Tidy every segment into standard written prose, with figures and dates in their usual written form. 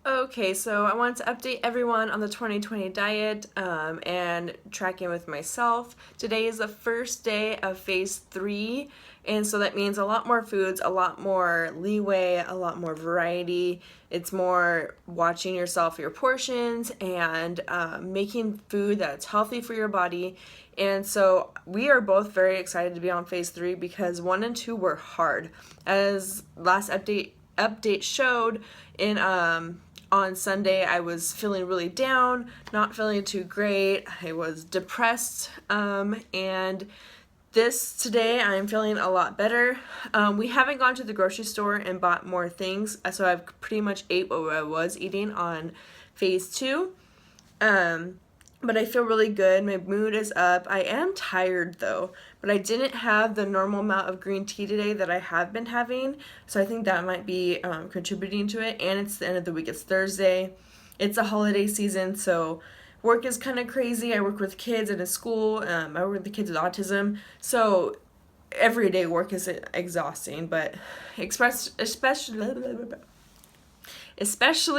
Okay, so I wanted to update everyone on the 2020 diet and track in with myself. Today is the first day of phase 3, and so that means a lot more foods, a lot more leeway, a lot more variety. It's more watching yourself, your portions, and making food that's healthy for your body. And so we are both very excited to be on phase 3 because 1 and 2 were hard. As last update showed in on Sunday, I was feeling really down, not feeling too great. I was depressed, and today I'm feeling a lot better. We haven't gone to the grocery store and bought more things, so I've pretty much ate what I was eating on phase 2. But I feel really good. My mood is up. I am tired though, but I didn't have the normal amount of green tea today that I have been having, so I think that might be contributing to it. And it's the end of the week. It's Thursday. It's a holiday season, so work is kind of crazy. I work with kids in a school. I work with the kids with autism, so everyday work is exhausting. But especially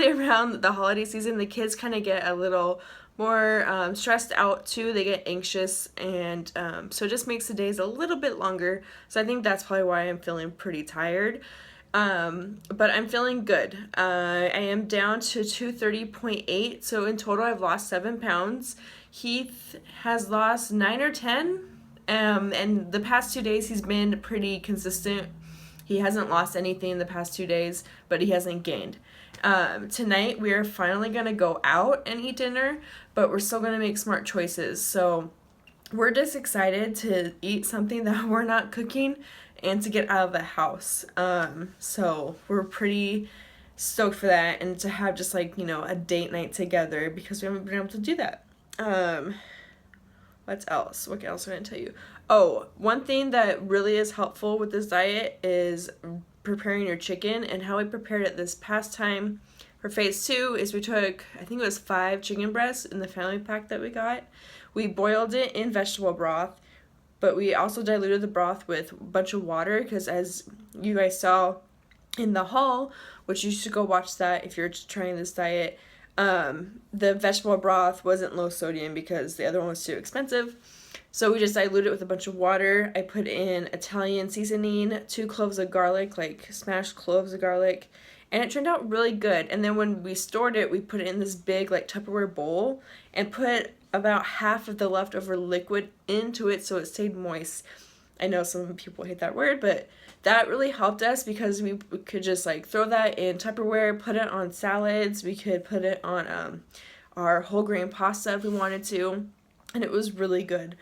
around the holiday season, the kids kind of get a little more stressed out too. They get anxious, and so it just makes the days a little bit longer. So I think that's probably why I'm feeling pretty tired. But I'm feeling good. I am down to 230.8, so in total I've lost 7 pounds. Heath has lost 9 or 10, and the past 2 days he's been pretty consistent. He hasn't lost anything in the past 2 days, but he hasn't gained. Tonight we are finally going to go out and eat dinner, but we're still going to make smart choices. So we're just excited to eat something that we're not cooking and to get out of the house. So we're pretty stoked for that, and to have just like, a date night together because we haven't been able to do that. What else? What else am I going to tell you? Oh, one thing that really is helpful with this diet is preparing your chicken, and how we prepared it this past time for phase 2 is we took, I think it was 5 chicken breasts in the family pack that we got. We boiled it in vegetable broth, but we also diluted the broth with a bunch of water because, as you guys saw in the haul, which you should go watch that if you're trying this diet, the vegetable broth wasn't low sodium because the other one was too expensive. So we just diluted it with a bunch of water. I put in Italian seasoning, 2 cloves of garlic, like smashed cloves of garlic, and it turned out really good. And then when we stored it, we put it in this big like Tupperware bowl and put about half of the leftover liquid into it so it stayed moist. I know some people hate that word, but that really helped us because we could just like throw that in Tupperware, put it on salads, we could put it on our whole grain pasta if we wanted to, and it was really good.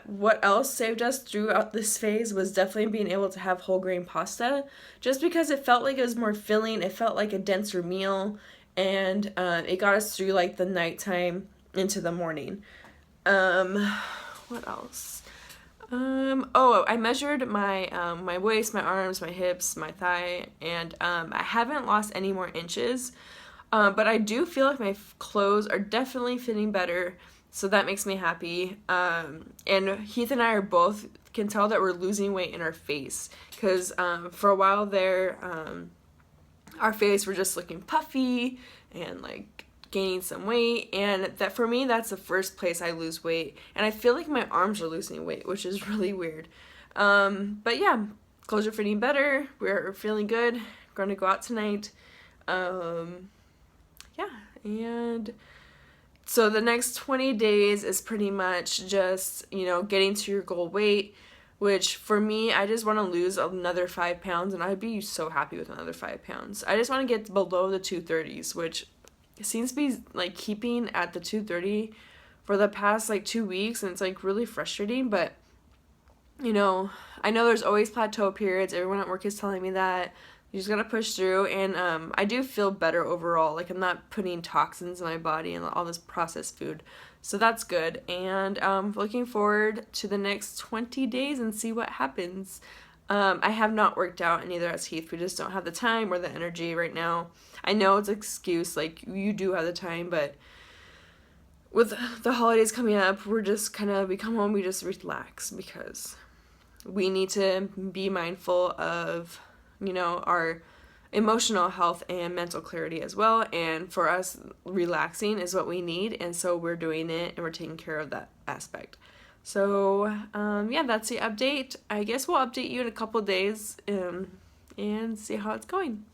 What else saved us throughout this phase was definitely being able to have whole grain pasta, just because it felt like it was more filling, it felt like a denser meal, and it got us through like the nighttime into the morning. What else? I measured my my waist, my arms, my hips, my thigh, and I haven't lost any more inches. But I do feel like my clothes are definitely fitting better, so that makes me happy. And Heath and I are both can tell that we're losing weight in our face, because for a while there, our face were just looking puffy and like gaining some weight, and that for me that's the first place I lose weight, and I feel like my arms are losing weight, which is really weird. But yeah, clothes are fitting better, we're feeling good, going to go out tonight. Yeah, and so the next 20 days is pretty much just, getting to your goal weight, which for me, I just want to lose another 5 pounds, and I'd be so happy with another 5 pounds. I just want to get below the 230s, which seems to be like keeping at the 230 for the past like 2 weeks, and it's like really frustrating. But I know there's always plateau periods. Everyone at work is telling me that you just gotta push through, and I do feel better overall. Like, I'm not putting toxins in my body and all this processed food, so that's good. And looking forward to the next 20 days and see what happens. I have not worked out, and neither has Heath. We just don't have the time or the energy right now. I know it's an excuse, like, you do have the time, but with the holidays coming up, we're just we come home, we just relax, because we need to be mindful of, our emotional health and mental clarity as well. And for us, relaxing is what we need, and so we're doing it and we're taking care of that aspect. So yeah, that's the update. I guess we'll update you in a couple days and see how it's going.